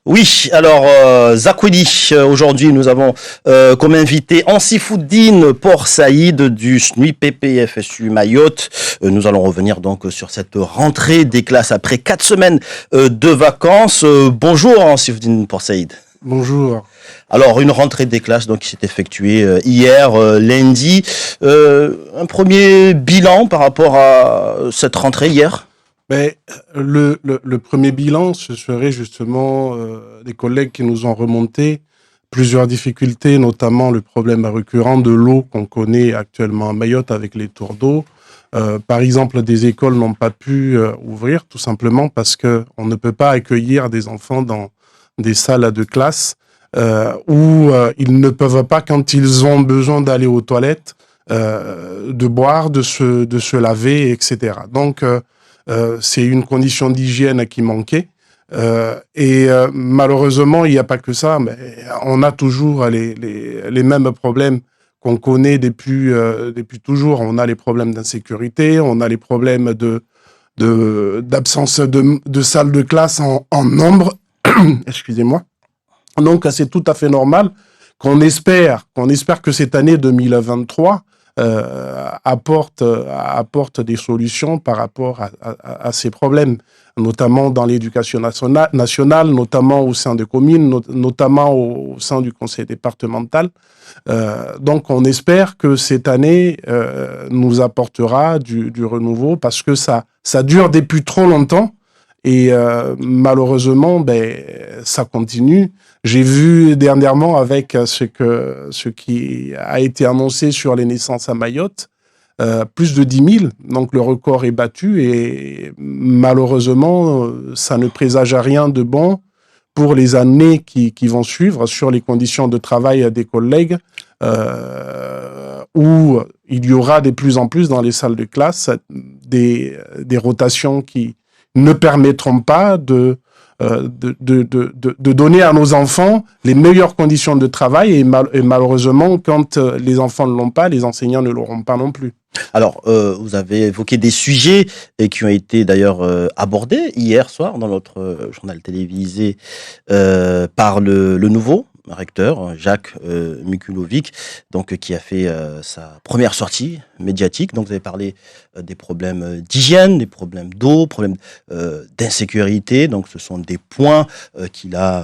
Oui, alors Zakwedi, aujourd'hui nous avons comme invité Ansifouddine Port Saïd du SNUI PPFSU Mayotte. Nous allons revenir donc sur cette rentrée des classes après 4 semaines de vacances. Bonjour Ansifouddine Port Saïd. Bonjour. Alors une rentrée des classes donc qui s'est effectuée hier lundi. Un premier bilan par rapport à cette rentrée hier. Mais le premier bilan, ce serait justement des collègues qui nous ont remonté plusieurs difficultés, notamment le problème récurrent de l'eau qu'on connaît actuellement à Mayotte avec les tours d'eau. Par exemple, des écoles n'ont pas pu ouvrir tout simplement parce que on ne peut pas accueillir des enfants dans des salles de classe où ils ne peuvent pas, quand ils ont besoin d'aller aux toilettes, de boire, de se laver, etc. Donc, c'est une condition d'hygiène qui manquait. Malheureusement, il n'y a pas que ça, mais on a toujours les mêmes problèmes qu'on connaît depuis toujours. On a les problèmes d'insécurité, on a les problèmes d'absence de salles de classe en nombre. Excusez-moi. Donc, c'est tout à fait normal qu'on espère que cette année 2023 apporte des solutions par rapport à ces problèmes, notamment dans l'éducation nationale, notamment au sein des communes, notamment au sein du conseil départemental. Donc, on espère que cette année nous apportera du renouveau parce que ça dure depuis trop longtemps. Et malheureusement, ça continue. J'ai vu dernièrement avec ce qui a été annoncé sur les naissances à Mayotte, plus de 10 000. Donc le record est battu et malheureusement, ça ne présage à rien de bon pour les années qui vont suivre sur les conditions de travail des collègues, où il y aura de plus en plus dans les salles de classe des rotations qui ne permettront pas de donner à nos enfants les meilleures conditions de travail et malheureusement, quand les enfants ne l'ont pas, les enseignants ne l'auront pas non plus. Alors, vous avez évoqué des sujets qui ont été d'ailleurs abordés hier soir dans notre journal télévisé par le nouveau recteur, Jacques Mikulovic, donc qui a fait sa première sortie médiatique. Donc, vous avez parlé des problèmes d'hygiène, des problèmes d'eau, problèmes d'insécurité. Donc, ce sont des points qu'il a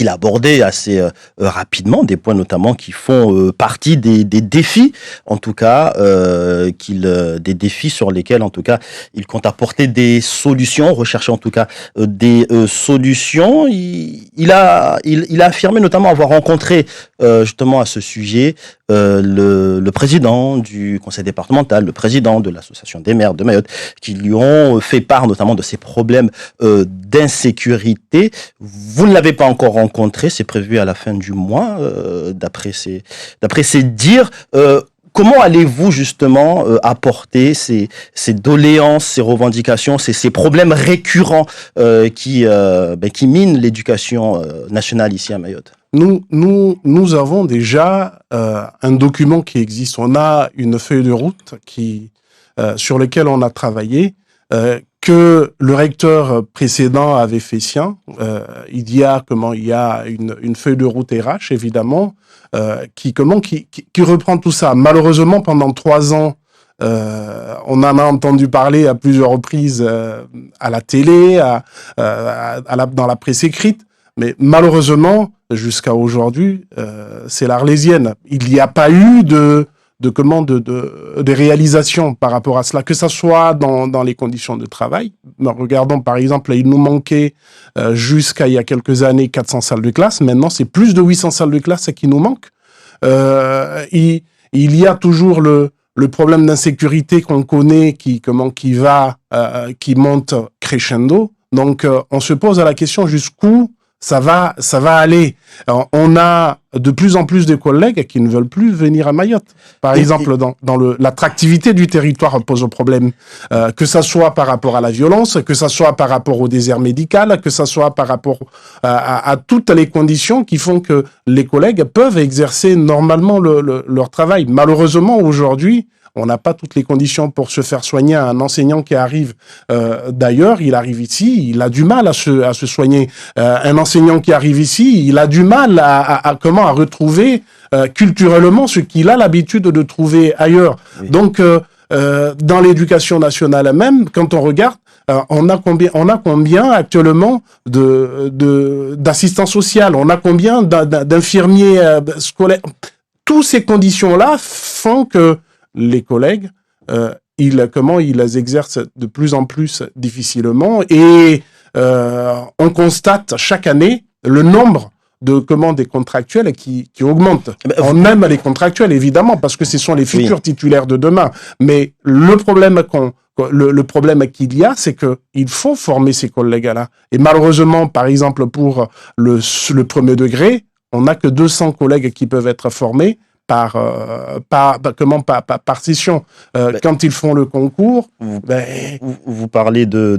abordé assez rapidement, des points notamment qui font partie des défis, en tout cas, des défis sur lesquels, en tout cas, il compte apporter des solutions, rechercher en tout cas des solutions. Il a affirmé notamment avoir rencontré justement à ce sujet le président du conseil départemental, le président de l'association des maires de Mayotte, qui lui ont fait part notamment de ces problèmes d'insécurité. Vous ne l'avez pas encore rencontré, c'est prévu à la fin du mois, d'après ses dires. Comment allez-vous justement apporter ces doléances, ces revendications, ces problèmes récurrents qui minent l'éducation nationale ici à Mayotte? Nous avons déjà un document qui existe. On a une feuille de route sur laquelle on a travaillé, que le recteur précédent avait fait sien. Il y a une feuille de route RH, évidemment, qui reprend tout ça. Malheureusement, pendant 3 ans, on en a entendu parler à plusieurs reprises à la télé, dans la presse écrite, mais malheureusement, jusqu'à aujourd'hui, c'est l'Arlésienne. Il n'y a pas eu de réalisation par rapport à cela, que ça soit dans les conditions de travail. Regardons par exemple, il nous manquait jusqu'à il y a quelques années 400 salles de classe. Maintenant, c'est plus de 800 salles de classe qui nous manquent. Il y a toujours le problème d'insécurité qu'on connaît qui monte crescendo. Donc, on se pose la question jusqu'où ça va aller. Alors, on a de plus en plus de collègues qui ne veulent plus venir à Mayotte. Par exemple, dans l'attractivité du territoire pose problème. Que ça soit par rapport à la violence, que ça soit par rapport au désert médical, que ça soit par rapport à toutes les conditions qui font que les collègues peuvent exercer normalement leur travail. Malheureusement, aujourd'hui, On n'a pas toutes les conditions pour se faire soigner. Un enseignant qui arrive d'ailleurs, il arrive ici, il a du mal à se soigner. Un enseignant qui arrive ici, il a du mal à retrouver culturellement ce qu'il a l'habitude de trouver ailleurs. Oui. Donc, dans l'éducation nationale même, quand on regarde, on a combien actuellement d'assistants sociaux, on a combien d'infirmiers scolaires. Toutes ces conditions-là font que les collègues, ils exercent de plus en plus difficilement, et on constate chaque année le nombre des contractuels qui augmentent. On aime les contractuels, évidemment, parce que ce sont les futurs titulaires de demain. Mais le problème qu'il y a, c'est que il faut former ces collègues-là. Et malheureusement, par exemple, pour le premier degré, on n'a que 200 collègues qui peuvent être formés par session. Quand ils font le concours, vous parlez de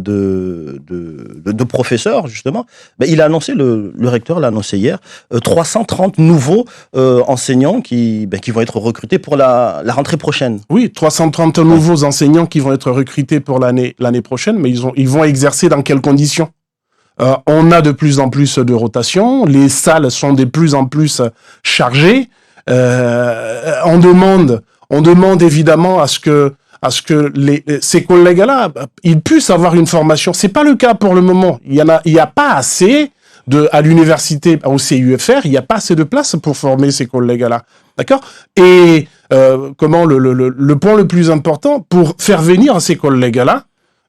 professeurs, justement. Il a annoncé, le recteur l'a annoncé hier, 330 nouveaux enseignants qui vont être recrutés pour la rentrée prochaine. Oui, 330 nouveaux enseignants qui vont être recrutés pour l'année prochaine, mais ils vont exercer dans quelles conditions? On a de plus en plus de rotation, les salles sont de plus en plus chargées. On demande évidemment à ce que ces collègues-là, ils puissent avoir une formation. C'est pas le cas pour le moment. Il y a pas assez à l'université, au CUFR, il y a pas assez de place pour former ces collègues-là. D'accord? Et le point le plus important pour faire venir ces collègues-là,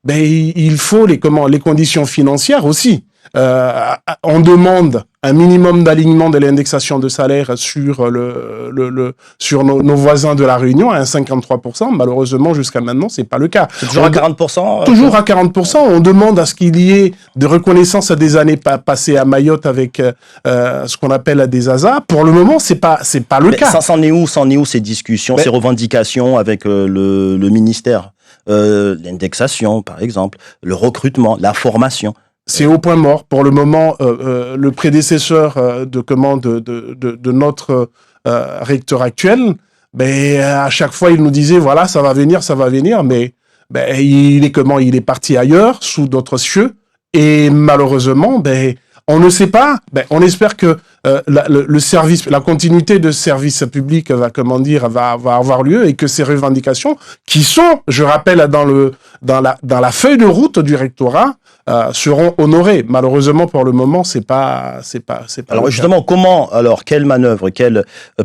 il faut les conditions financières aussi. On demande un minimum d'alignement de l'indexation de salaire sur nos voisins de la Réunion à 53%. Malheureusement, jusqu'à maintenant, c'est pas le cas. C'est toujours à 40%. Toujours à 40%. On demande à ce qu'il y ait de reconnaissance des années passées à Mayotte avec ce qu'on appelle des ASA. Pour le moment, c'est pas le cas. Ça s'en est où ces discussions, ces revendications avec le ministère? L'indexation, par exemple, le recrutement, la formation. C'est au point mort. Pour le moment, le prédécesseur de notre recteur actuel, à chaque fois, il nous disait, voilà, ça va venir, mais il est parti ailleurs, sous d'autres cieux, et malheureusement, on ne sait pas. On espère que la continuité de service public va avoir lieu, et que ces revendications, qui sont, je rappelle, dans la feuille de route du rectorat, seront honorées. Malheureusement, pour le moment, c'est pas. Alors justement, quelle manœuvre,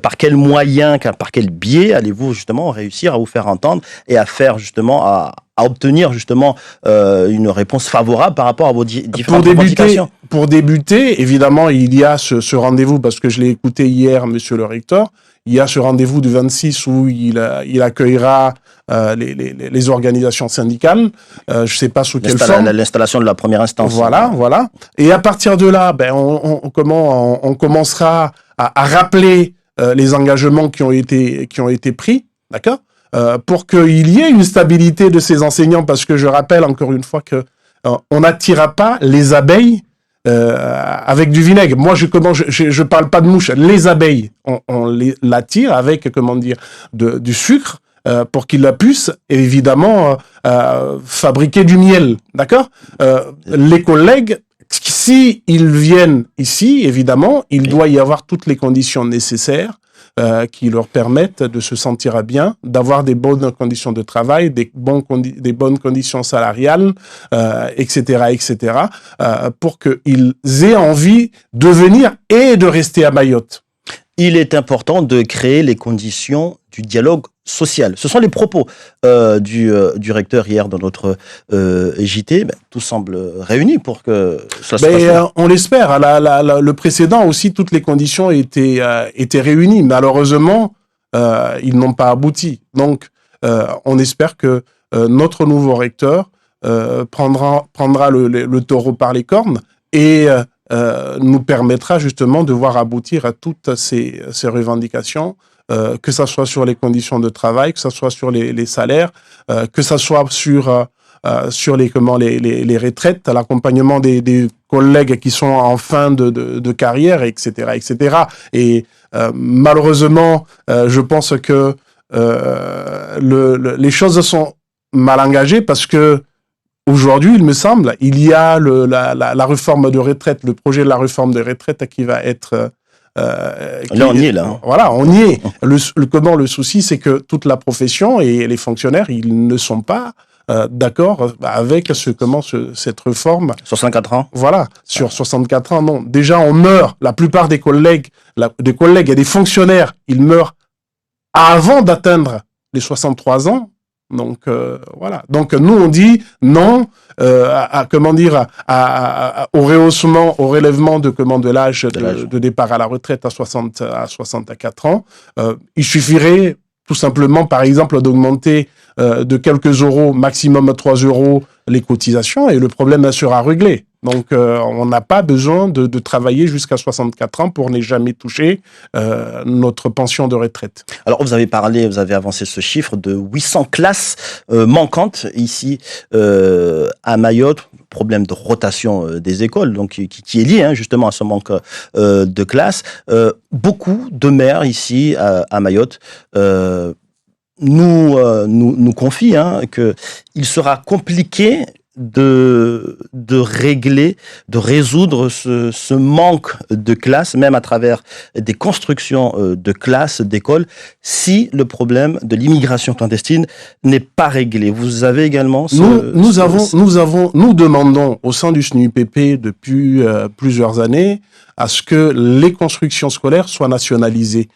par quel moyen, par quel biais allez-vous justement réussir à vous faire entendre et à faire justement à obtenir justement une réponse favorable par rapport à vos différentes revendications? Pour débuter, évidemment, il y a ce rendez-vous, parce que je l'ai écouté hier, monsieur le recteur. Il y a ce rendez-vous du 26 où il accueillera les organisations syndicales. Je sais pas sous quelle forme. L'installation de la première instance. Voilà. Et à partir de là, on commencera à rappeler les engagements qui ont été pris, d'accord, pour qu'il y ait une stabilité de ces enseignants, parce que je rappelle encore une fois que on n'attirera pas les abeilles avec du vinaigre. Moi, je parle pas de mouches. Les abeilles, on l'attire avec, du sucre, pour qu'ils puissent, évidemment, fabriquer du miel. D'accord? Les collègues, si ils viennent ici, évidemment, il doit y avoir toutes les conditions nécessaires qui leur permettent de se sentir bien, d'avoir des bonnes conditions de travail, des bonnes conditions salariales, etc., pour qu'ils aient envie de venir et de rester à Mayotte. Il est important de créer les conditions du dialogue social. Ce sont les propos du recteur hier dans notre JT. Tout semble réuni pour que ça se passe. On l'espère. Le précédent aussi, toutes les conditions étaient réunies. Malheureusement, ils n'ont pas abouti. Donc, on espère que notre nouveau recteur prendra le taureau par les cornes et nous permettra justement de voir aboutir à toutes ces revendications, que ça soit sur les conditions de travail, que ça soit sur les salaires, que ça soit sur les retraites, l'accompagnement des collègues qui sont en fin de carrière, etc. Et malheureusement, je pense que les choses sont mal engagées parce que aujourd'hui, il me semble, il y a la réforme de retraite, le projet de la réforme de retraite qui va être... là, on y est, là. Voilà, on y est. Le souci, c'est que toute la profession et les fonctionnaires, ils ne sont pas d'accord avec cette réforme. 64 ans. Voilà, sur 64 ans, non. Déjà, on meurt. La plupart des collègues et des fonctionnaires, ils meurent avant d'atteindre les 63 ans. Donc voilà. Donc nous on dit non au rehaussement, au relèvement de l'âge de départ à la retraite à 64 ans. Il suffirait tout simplement, par exemple, d'augmenter de quelques euros, maximum 3 euros, les cotisations et le problème sera réglé. Donc, on n'a pas besoin de travailler jusqu'à 64 ans pour ne jamais toucher notre pension de retraite. Alors, vous avez avancé ce chiffre de 800 classes manquantes ici à Mayotte. Problème de rotation des écoles, donc qui est lié justement à ce manque de classes. Beaucoup de maires ici à Mayotte nous confient que il sera compliqué de résoudre ce manque de classes, même à travers des constructions de classes, d'écoles, si le problème de l'immigration clandestine n'est pas réglé. Vous avez également nous demandons au sein du SNUIPP depuis plusieurs années à ce que les constructions scolaires soient nationalisées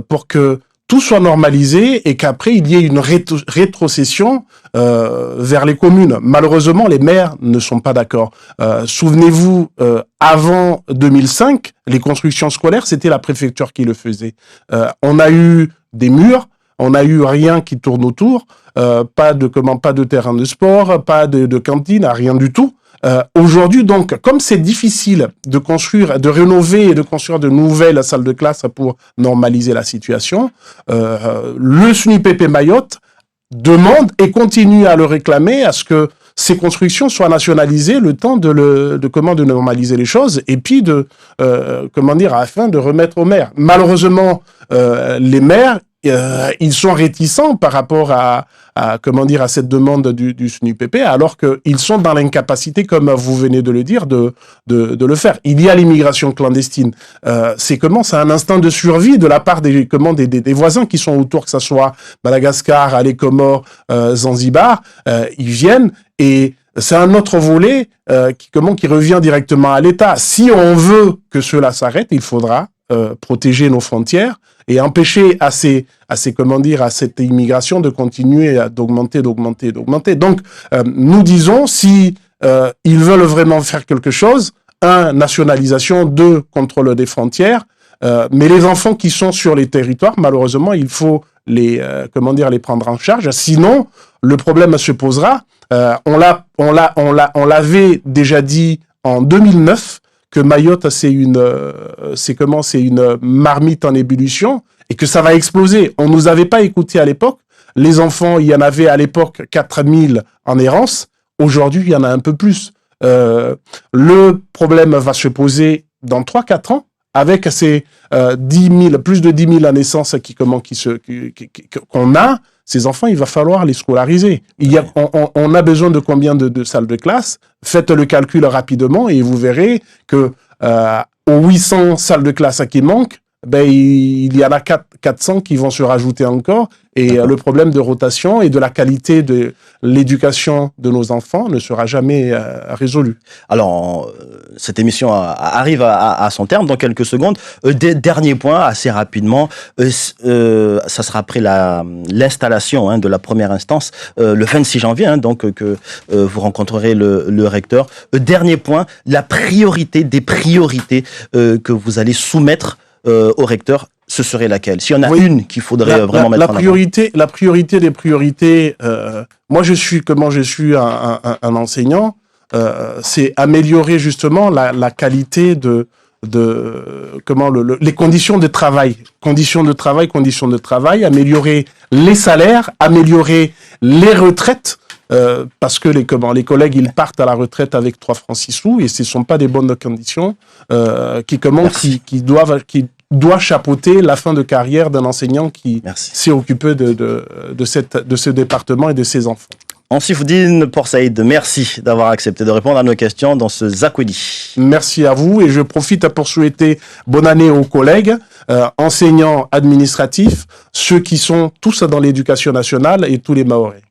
pour que tout soit normalisé et qu'après il y ait une rétrocession vers les communes. Malheureusement, les maires ne sont pas d'accord. Souvenez-vous, avant 2005, les constructions scolaires, c'était la préfecture qui le faisait. On a eu des murs, on a eu rien qui tourne autour, pas de terrain de sport, pas de cantine, rien du tout. Aujourd'hui, donc, comme c'est difficile de construire, de rénover et de construire de nouvelles salles de classe pour normaliser la situation, le SNUIPP Mayotte demande et continue à le réclamer à ce que ces constructions soient nationalisées le temps de normaliser les choses et puis afin de remettre aux maires. Malheureusement, les maires, ils sont réticents par rapport à cette demande du SNUIPP, alors qu'ils sont dans l'incapacité, comme vous venez de le dire, de le faire. Il y a l'immigration clandestine. C'est un instinct de survie de la part des voisins qui sont autour, que ce soit Madagascar, les Comores, Zanzibar. Ils viennent et c'est un autre volet qui revient directement à l'État. Si on veut que cela s'arrête, il faudra protéger nos frontières et empêcher à cette immigration de continuer d'augmenter. Donc, nous disons, si ils veulent vraiment faire quelque chose, 1, nationalisation, 2, contrôle des frontières, mais les enfants qui sont sur les territoires, malheureusement, il faut les prendre en charge. Sinon, le problème se posera. On l'avait déjà dit en 2009, que Mayotte, c'est une marmite en ébullition et que ça va exploser. On nous avait pas écouté à l'époque. Les enfants, il y en avait à l'époque 4000 en errance. Aujourd'hui, il y en a un peu plus. Le problème va se poser dans 3-4 ans avec ces plus de 10 000 naissances qu'on a. Ces enfants, il va falloir les scolariser. On a besoin de combien de salles de classe? Faites le calcul rapidement et vous verrez que aux 800 salles de classe qui manquent, il y en a 400 qui vont se rajouter encore. Et le problème de rotation et de la qualité de l'éducation de nos enfants ne sera jamais résolu. Alors, cette émission arrive à son terme dans quelques secondes. Dernier point, assez rapidement, ça sera après l'installation de la première instance, le 26 janvier, donc que vous rencontrerez le recteur. Dernier point, la priorité des priorités que vous allez soumettre au recteur, ce serait laquelle? S'il y en a une qu'il faudrait vraiment mettre en avant. La priorité des priorités, moi je suis un enseignant, c'est améliorer justement la qualité les conditions de travail, améliorer les salaires, améliorer les retraites. Parce que les collègues ils partent à la retraite avec 3 francs 6 sous et ce sont pas des bonnes conditions qui doit chapeauter la fin de carrière d'un enseignant qui Merci. s'est occupé de ce département et de ses enfants. Ansifoudine Porsaïd, merci d'avoir accepté de répondre à nos questions dans ce Zakwedi. Merci à vous et je profite pour souhaiter bonne année aux collègues, enseignants administratifs, ceux qui sont tous dans l'éducation nationale et tous les Mahorais.